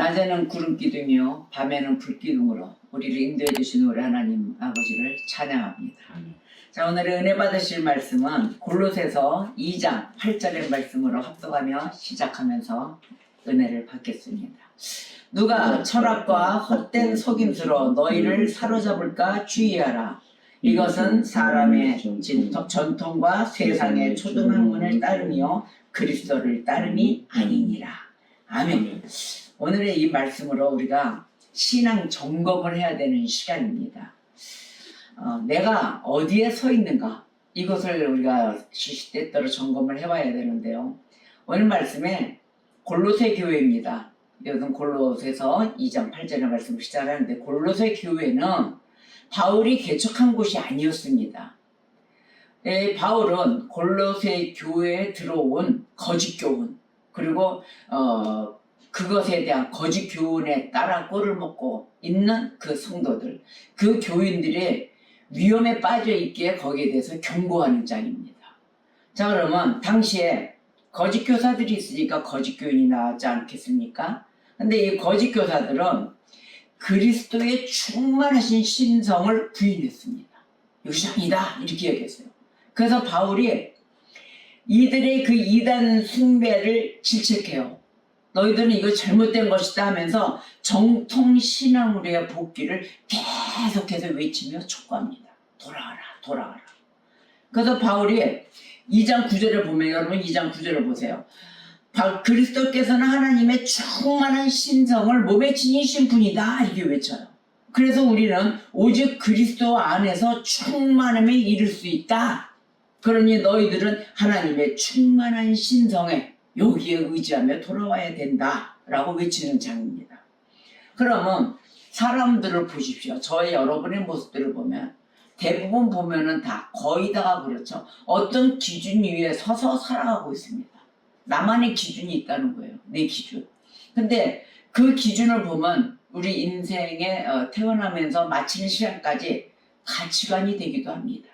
낮에는 구름 기둥이요 밤에는 불 기둥으로 우리를 인도해 주신 우리 하나님 아버지를 찬양합니다. 자, 오늘의 은혜 받으실 말씀은 골로새서 2장 8절의 말씀으로 합독하며 시작하면서 은혜를 받겠습니다. 누가 철학과 헛된 속임수로 너희를 사로잡을까 주의하라. 이것은 사람의 전통과 세상의 초등학문을 따르며 그리스도를 따름이 아니니라. 아멘. 오늘의 이 말씀으로 우리가 신앙 점검을 해야 되는 시간입니다. 내가 어디에 서 있는가, 이것을 우리가 시시때때로 점검을 해봐야 되는데요. 오늘 말씀에 골로새 교회입니다. 이것은 골로새서 2장 8절의 말씀을 시작하는데, 골로새 교회는 바울이 개척한 곳이 아니었습니다. 바울은 골로새 교회에 들어온 거짓 교훈, 그리고 그것에 대한 거짓 교훈에 따라 꼴을 먹고 있는 그 성도들, 그 교인들의 위험에 빠져 있기에 거기에 대해서 경고하는 장입니다. 자, 그러면 당시에 거짓 교사들이 있으니까 거짓 교인이 나왔지 않겠습니까? 근데 이 거짓 교사들은 그리스도의 충만하신 신성을 부인했습니다. 이것이 아니다, 이렇게 얘기했어요. 그래서 바울이 이들의 그 이단 숭배를 질책해요. 너희들은 이거 잘못된 것이다 하면서 정통 신앙으로의 복귀를 계속해서 외치며 촉구합니다. 돌아가라, 돌아가라. 그래서 바울이 2장 9절을 보면, 여러분 2장 9절을 보세요. 그리스도께서는 하나님의 충만한 신성을 몸에 지니신 분이다, 이렇게 외쳐요. 그래서 우리는 오직 그리스도 안에서 충만함에 이를 수 있다. 그러니 너희들은 하나님의 충만한 신성에 여기에 의지하며 돌아와야 된다 라고 외치는 장입니다. 그러면 사람들을 보십시오. 저의 여러분의 모습들을 보면 대부분 보면은 다, 거의 다가 그렇죠. 어떤 기준 위에 서서 살아가고 있습니다. 나만의 기준이 있다는 거예요. 내 기준. 근데 그 기준을 보면 우리 인생에 태어나면서 마치는 시간까지 가치관이 되기도 합니다.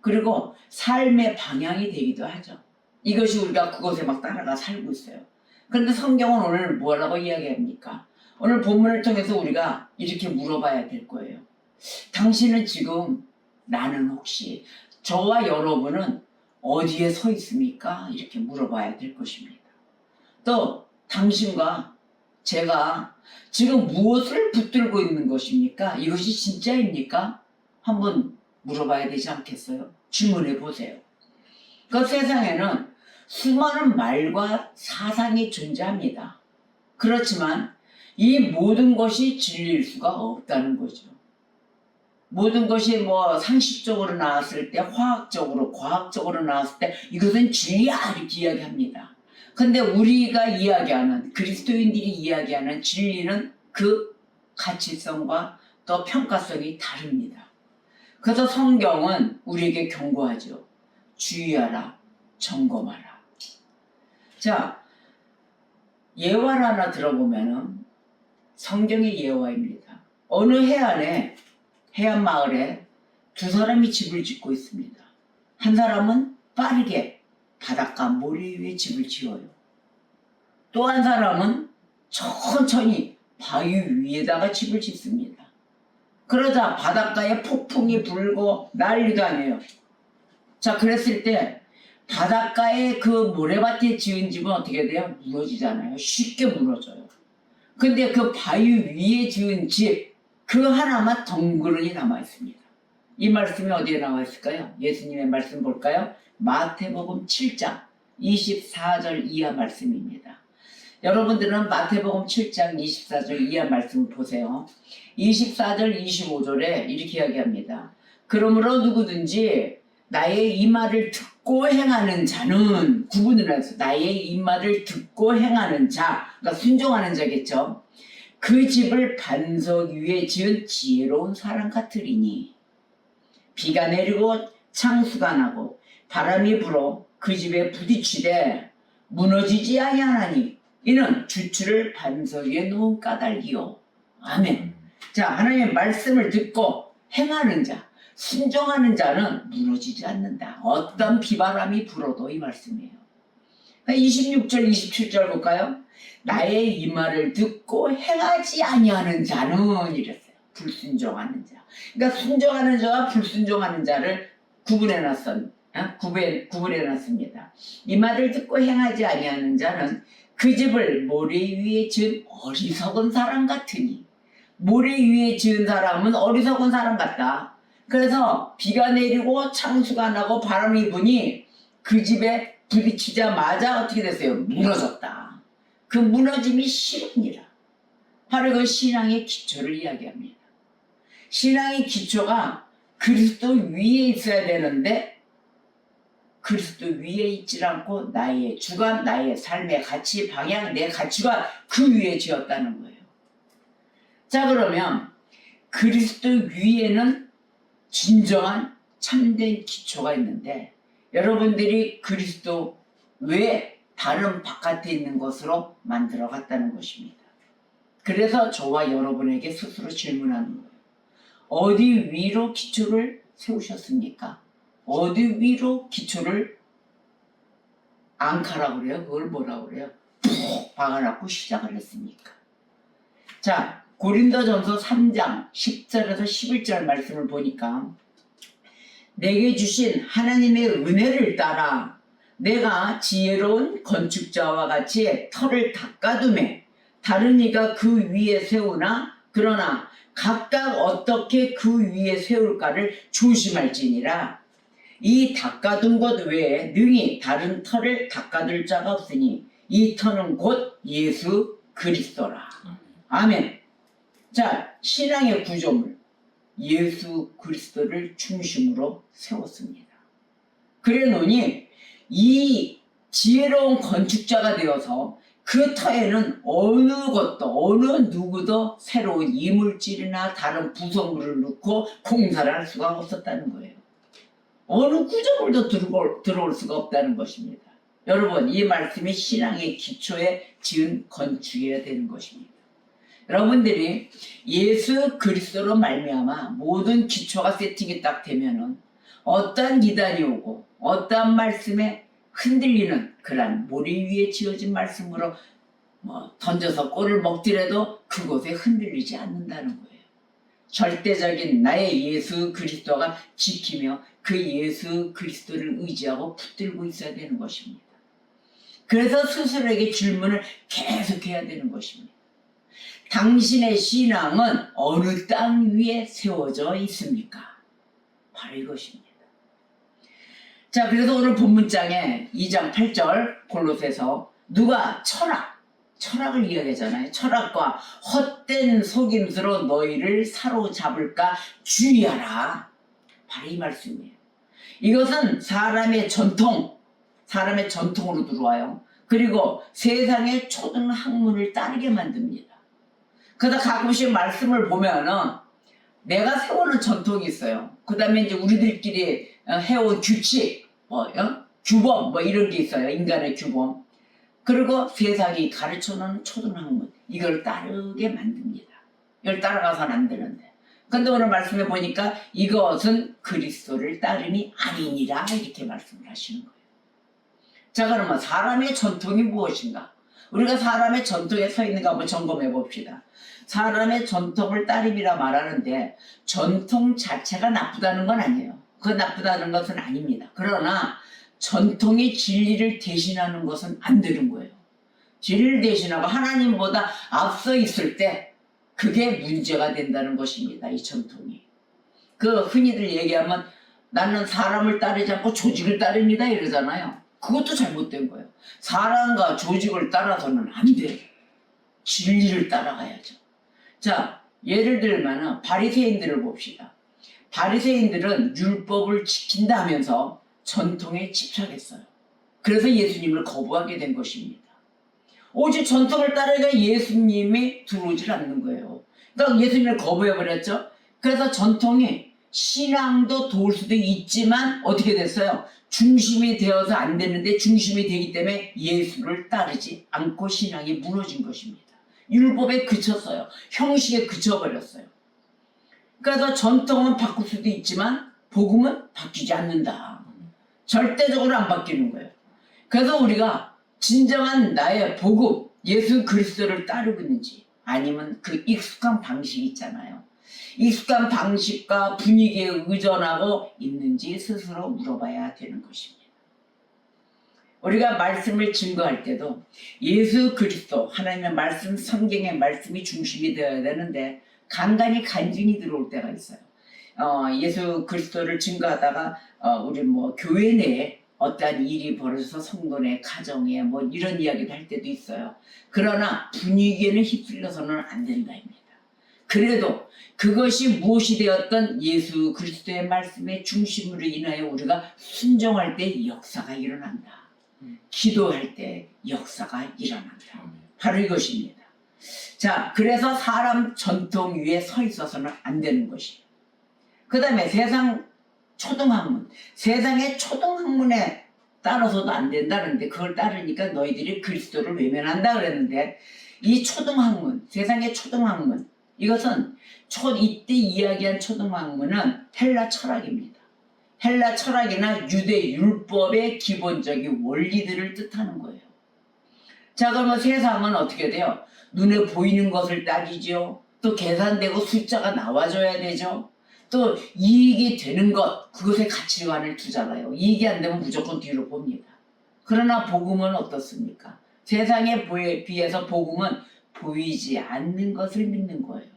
그리고 삶의 방향이 되기도 하죠. 이것이 우리가 그것에 막 따라가 살고 있어요. 그런데 성경은 오늘 뭐라고 이야기합니까? 오늘 본문을 통해서 우리가 이렇게 물어봐야 될 거예요. 당신은 지금, 나는 혹시, 저와 여러분은 어디에 서 있습니까? 이렇게 물어봐야 될 것입니다. 또 당신과 제가 지금 무엇을 붙들고 있는 것입니까? 이것이 진짜입니까? 한번 물어봐야 되지 않겠어요? 질문해 보세요. 그 세상에는 수많은 말과 사상이 존재합니다. 그렇지만 이 모든 것이 진리일 수가 없다는 거죠. 모든 것이 상식적으로 나왔을 때, 화학적으로, 과학적으로 나왔을 때 이것은 진리야, 이렇게 이야기합니다. 근데 우리가 이야기하는, 그리스도인들이 이야기하는 진리는 그 가치성과 또 평가성이 다릅니다. 그래서 성경은 우리에게 경고하죠. 주의하라, 점검하라. 자, 예화를 하나 들어보면은 성경의 예화입니다. 어느 해안 마을에 두 사람이 집을 짓고 있습니다. 한 사람은 빠르게 바닷가 모래 위에 집을 지어요. 또 한 사람은 천천히 바위 위에다가 집을 짓습니다. 그러자 바닷가에 폭풍이 불고 난리도 아니에요. 자, 그랬을 때 바닷가에 그 모래밭에 지은 집은 어떻게 돼요? 무너지잖아요. 쉽게 무너져요. 근데 그 바위 위에 지은 집, 그 하나만 덩그러니 남아있습니다. 이 말씀이 어디에 나와 있을까요? 예수님의 말씀 볼까요? 마태복음 7장 24절 이하 말씀입니다. 여러분들은 마태복음 7장 24절 이하 말씀을 보세요. 24절 25절에 이렇게 이야기합니다. 그러므로 누구든지 나의 이 말을 듣고 행하는 자는, 구분을 해서 나의 이 말을 듣고 행하는 자, 그러니까 순종하는 자겠죠. 그 집을 반석 위에 지은 지혜로운 사람 같으리니 비가 내리고 창수가 나고 바람이 불어 그 집에 부딪히되 무너지지 아니하나니 이는 주추를 반석 위에 놓은 까닭이요. 아멘. 자, 하나님의 말씀을 듣고 행하는 자, 순종하는 자는 무너지지 않는다. 어떤 비바람이 불어도, 이 말씀이에요. 26절 27절 볼까요? 나의 이 말을 듣고 행하지 아니하는 자는 이랬어요. 불순종하는 자. 그러니까 순종하는 자와 불순종하는 자를 구분해놨습니다. 이 말을 듣고 행하지 아니하는 자는 그 집을 모래 위에 지은 어리석은 사람 같으니, 모래 위에 지은 사람은 어리석은 사람 같다. 그래서 비가 내리고 창수가 나고 바람이 부니 그 집에 부딪히자마자 어떻게 됐어요? 무너졌다. 그 무너짐이 싫으니라. 바로 그 신앙의 기초를 이야기합니다. 신앙의 기초가 그리스도 위에 있어야 되는데 그리스도 위에 있지 않고 나의 주관, 나의 삶의 가치, 방향, 내 가치관 그 위에 지었다는 거예요. 자, 그러면 그리스도 위에는 진정한 참된 기초가 있는데 여러분들이 그리스도 외에 다른 바깥에 있는 것으로 만들어 갔다는 것입니다. 그래서 저와 여러분에게 스스로 질문하는 거예요. 어디 위로 기초를 세우셨습니까? 어디 위로 기초를 앙카라고 그래요? 그걸 뭐라고 그래요? 푹 박아놓고 시작을 했습니까? 자, 고린도전서 3장 10절에서 11절 말씀을 보니까 내게 주신 하나님의 은혜를 따라 내가 지혜로운 건축자와 같이 터를 닦아두매 다른 이가 그 위에 세우나 그러나 각각 어떻게 그 위에 세울까를 조심할지니라. 이 닦아둔 것 외에 능히 다른 터를 닦아둘 자가 없으니 이 터는 곧 예수 그리스도라. 아멘. 자, 신앙의 구조물 예수 그리스도를 중심으로 세웠습니다. 그래 놓으니 이 지혜로운 건축자가 되어서 그 터에는 어느 것도 어느 누구도 새로운 이물질이나 다른 부속물을 넣고 공사를 할 수가 없었다는 거예요. 어느 구조물도 들어올 수가 없다는 것입니다. 여러분, 이 말씀이 신앙의 기초에 지은 건축이어야 되는 것입니다. 여러분들이 예수 그리스도로 말미암아 모든 기초가 세팅이 딱 되면은 어떠한 이단이 오고 어떠한 말씀에 흔들리는 그러한 모래 위에 지어진 말씀으로 던져서 꼴을 먹더라도 그곳에 흔들리지 않는다는 거예요. 절대적인 나의 예수 그리스도가 지키며 그 예수 그리스도를 의지하고 붙들고 있어야 되는 것입니다. 그래서 스스로에게 질문을 계속해야 되는 것입니다. 당신의 신앙은 어느 땅 위에 세워져 있습니까? 바로 이것입니다. 자, 그래서 오늘 본문장에 2장 8절 골로새서 누가 철학을 이야기하잖아요. 철학과 헛된 속임수로 너희를 사로잡을까 주의하라. 바로 이 말씀이에요. 이것은 사람의 전통으로 들어와요. 그리고 세상의 초등학문을 따르게 만듭니다. 그러다 가끔씩 말씀을 보면은 내가 세우는 전통이 있어요. 그 다음에 이제 우리들끼리 해온 규칙, 규범, 이런 게 있어요. 인간의 규범. 그리고 세상이 가르쳐놓은 초등학문, 이걸 따르게 만듭니다. 이걸 따라가서는 안 되는데. 근데 오늘 말씀해 보니까 이것은 그리스도를 따름이 아니니라 이렇게 말씀을 하시는 거예요. 자, 그러면 사람의 전통이 무엇인가? 우리가 사람의 전통에 서 있는가 한번 점검해 봅시다. 사람의 전통을 따름이라 말하는데 전통 자체가 나쁘다는 건 아니에요. 그 나쁘다는 것은 아닙니다. 그러나 전통의 진리를 대신하는 것은 안 되는 거예요. 진리를 대신하고 하나님보다 앞서 있을 때 그게 문제가 된다는 것입니다. 이 전통이. 그 흔히들 얘기하면 나는 사람을 따르지 않고 조직을 따릅니다 이러잖아요. 그것도 잘못된 거예요. 사람과 조직을 따라서는 안 돼요. 진리를 따라가야죠. 자, 예를 들면 바리새인들을 봅시다. 바리새인들은 율법을 지킨다 하면서 전통에 집착했어요. 그래서 예수님을 거부하게 된 것입니다. 오직 전통을 따르니까 예수님이 들어오질 않는 거예요. 그러니까 예수님을 거부해버렸죠. 그래서 전통이 신앙도 도울 수도 있지만 어떻게 됐어요? 중심이 되어서 안 되는데 중심이 되기 때문에 예수를 따르지 않고 신앙이 무너진 것입니다. 율법에 그쳤어요. 형식에 그쳐버렸어요. 그래서 전통은 바꿀 수도 있지만 복음은 바뀌지 않는다. 절대적으로 안 바뀌는 거예요. 그래서 우리가 진정한 나의 복음, 예수 그리스도를 따르고 있는지, 아니면 그 익숙한 방식 있잖아요. 익숙한 방식과 분위기에 의존하고 있는지 스스로 물어봐야 되는 것입니다. 우리가 말씀을 증거할 때도 예수 그리스도, 하나님의 말씀, 성경의 말씀이 중심이 되어야 되는데 간간히 간증이 들어올 때가 있어요. 예수 그리스도를 증거하다가 우리 교회 내에 어떠한 일이 벌어져서 성도 내 가정에 이런 이야기를 할 때도 있어요. 그러나 분위기에는 휩쓸려서는 안 된다입니다. 그래도 그것이 무엇이 되었던 예수 그리스도의 말씀의 중심으로 인하여 우리가 순종할 때 역사가 일어난다. 기도할 때 역사가 일어난다. 바로 이것입니다. 자, 그래서 사람 전통 위에 서 있어서는 안 되는 것이에요. 그 다음에 세상의 초등학문에 따라서도 안 된다는데, 그걸 따르니까 너희들이 그리스도를 외면한다 그랬는데, 이 초등학문, 세상의 초등학문, 이것은 이때 이야기한 초등학문은 헬라 철학입니다. 헬라 철학이나 유대 율법의 기본적인 원리들을 뜻하는 거예요. 자, 그러면 세상은 어떻게 돼요? 눈에 보이는 것을 따지죠. 또 계산되고 숫자가 나와줘야 되죠. 또 이익이 되는 것, 그것에 가치관을 두잖아요. 이익이 안 되면 무조건 뒤로 봅니다. 그러나 복음은 어떻습니까? 세상에 비해서 복음은 보이지 않는 것을 믿는 거예요.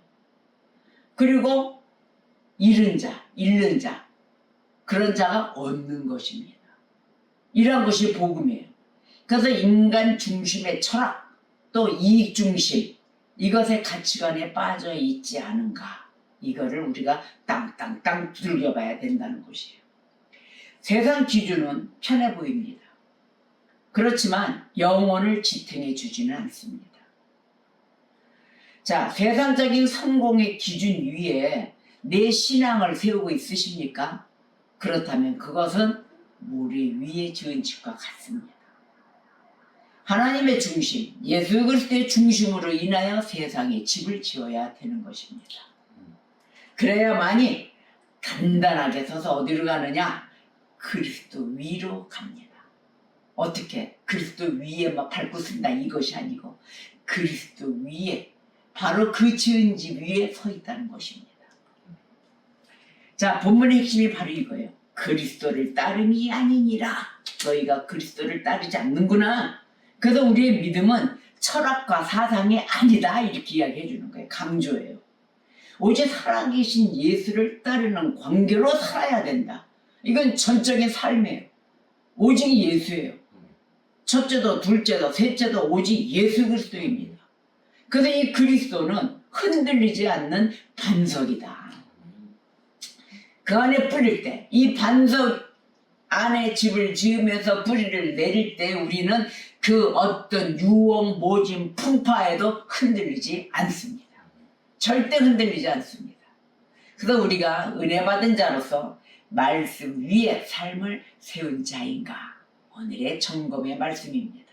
그리고 잃은 자, 그런 자가 얻는 것입니다. 이러한 것이 복음이에요. 그래서 인간 중심의 철학, 또 이익 중심, 이것의 가치관에 빠져 있지 않은가, 이거를 우리가 땅땅땅 두들겨 봐야 된다는 것이에요. 세상 기준은 편해 보입니다. 그렇지만 영혼을 지탱해 주지는 않습니다. 자, 세상적인 성공의 기준 위에 내 신앙을 세우고 있으십니까? 그렇다면 그것은 모래 위에 지은 집과 같습니다. 하나님의 중심, 예수 그리스도의 중심으로 인하여 세상에 집을 지어야 되는 것입니다. 그래야만이 단단하게 서서 어디로 가느냐? 그리스도 위로 갑니다. 어떻게? 그리스도 위에 밟고 쓴다, 이것이 아니고 그리스도 위에, 바로 그 지은 집 위에 서 있다는 것입니다. 자, 본문의 핵심이 바로 이거예요. 그리스도를 따름이 아니니라. 너희가 그리스도를 따르지 않는구나. 그래서 우리의 믿음은 철학과 사상이 아니다, 이렇게 이야기해 주는 거예요. 강조해요. 오직 살아계신 예수를 따르는 관계로 살아야 된다. 이건 전적인 삶이에요. 오직 예수예요. 첫째도 둘째도 셋째도 오직 예수 그리스도입니다. 그래서 이 그리스도는 흔들리지 않는 반석이다. 그 안에 뿌릴 때, 이 반석 안에 집을 지으면서 뿌리를 내릴 때 우리는 그 어떤 유혹, 모진, 풍파에도 흔들리지 않습니다. 절대 흔들리지 않습니다. 그래서 우리가 은혜 받은 자로서 말씀 위에 삶을 세운 자인가, 오늘의 점검의 말씀입니다.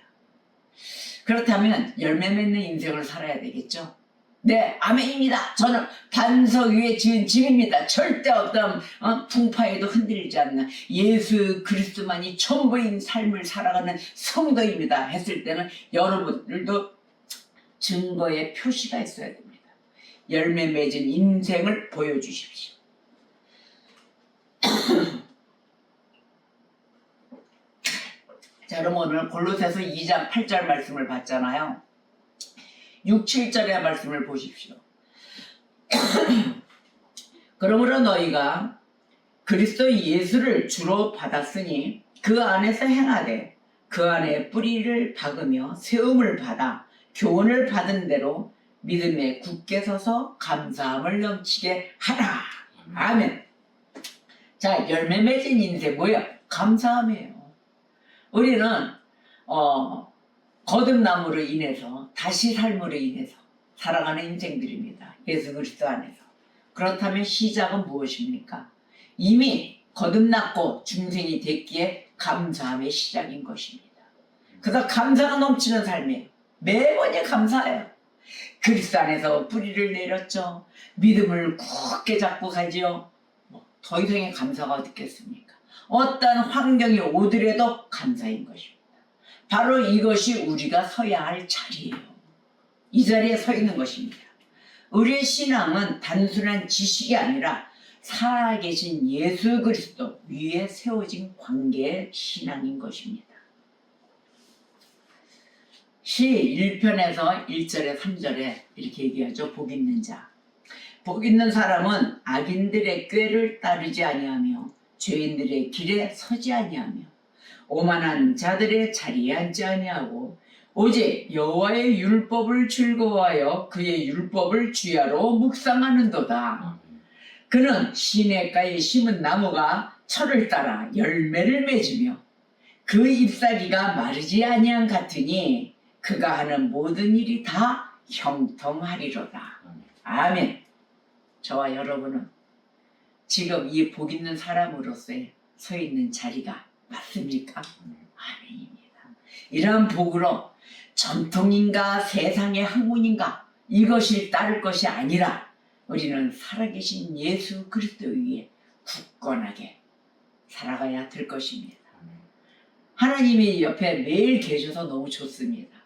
그렇다면 열매 맺는 인생을 살아야 되겠죠? 네, 아멘입니다. 저는 반석 위에 지은 집입니다. 절대 어떤 풍파에도 흔들리지 않는 예수 그리스도만이 전부인 삶을 살아가는 성도입니다 했을 때는 여러분들도 증거의 표시가 있어야 됩니다. 열매 맺은 인생을 보여주십시오. 자, 그럼 오늘 골로새서 2장 8절 말씀을 봤잖아요. 6, 7절의 말씀을 보십시오. 그러므로 너희가 그리스도 예수를 주로 받았으니 그 안에서 행하되 그 안에 뿌리를 박으며 세움을 받아 교훈을 받은 대로 믿음에 굳게 서서 감사함을 넘치게 하라. 아멘. 자, 열매 맺은 인생 뭐예요? 감사함이에요. 우리는 거듭남으로 인해서, 다시 삶으로 인해서 살아가는 인생들입니다. 예수 그리스도 안에서. 그렇다면 시작은 무엇입니까? 이미 거듭났고 중생이 됐기에 감사함의 시작인 것입니다. 그래서 감사가 넘치는 삶이에요. 매번이 감사해요. 그리스도 안에서 뿌리를 내렸죠. 믿음을 굳게 잡고 가지요. 더 이상의 감사가 어디 있겠습니까? 어떤 환경이 오더라도 감사인 것입니다. 바로 이것이 우리가 서야 할 자리예요. 이 자리에 서 있는 것입니다. 우리의 신앙은 단순한 지식이 아니라 살아계신 예수 그리스도 위에 세워진 관계의 신앙인 것입니다. 시 1편에서 1절에 3절에 이렇게 얘기하죠. 복 있는 자. 복 있는 사람은 악인들의 꾀를 따르지 아니하며 죄인들의 길에 서지 아니하며 오만한 자들의 자리에 앉지 아니하고 오직 여호와의 율법을 즐거워하여 그의 율법을 주야로 묵상하는도다. 그는 시냇가에 심은 나무가 철을 따라 열매를 맺으며 그 잎사귀가 마르지 아니한 같으니 그가 하는 모든 일이 다 형통하리로다. 아멘. 저와 여러분은 지금 이 복 있는 사람으로서 서 있는 자리가 맞습니까? 아멘입니다. 이러한 복으로 전통인가 세상의 학문인가 이것이 따를 것이 아니라 우리는 살아계신 예수 그리스도 위에 굳건하게 살아가야 될 것입니다. 하나님이 옆에 매일 계셔서 너무 좋습니다.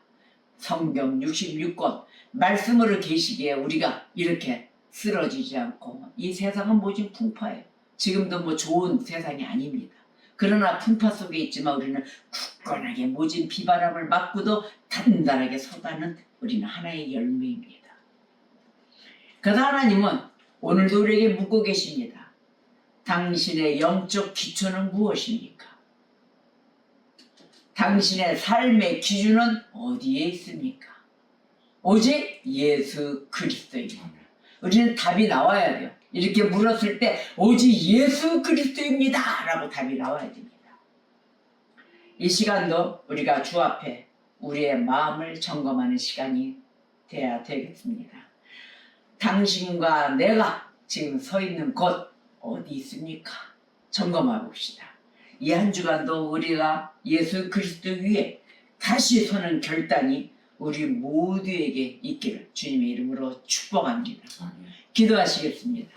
성경 66권 말씀으로 계시기에 우리가 이렇게 쓰러지지 않고 이 세상은 모진 풍파예요. 지금도 뭐 좋은 세상이 아닙니다. 그러나 풍파 속에 있지만 우리는 굳건하게 모진 비바람을 맞고도 단단하게 서가는 우리는 하나의 열매입니다. 그래서 하나님은 오늘도 우리에게 묻고 계십니다. 당신의 영적 기초는 무엇입니까? 당신의 삶의 기준은 어디에 있습니까? 오직 예수 그리스도입니다. 우리는 답이 나와야 돼요. 이렇게 물었을 때 오직 예수 그리스도입니다 라고 답이 나와야 됩니다. 이 시간도 우리가 주 앞에 우리의 마음을 점검하는 시간이 돼야 되겠습니다. 당신과 내가 지금 서 있는 곳 어디 있습니까? 점검해 봅시다. 이 한 주간도 우리가 예수 그리스도 위에 다시 서는 결단이 우리 모두에게 있기를 주님의 이름으로 축복합니다. 기도하시겠습니다.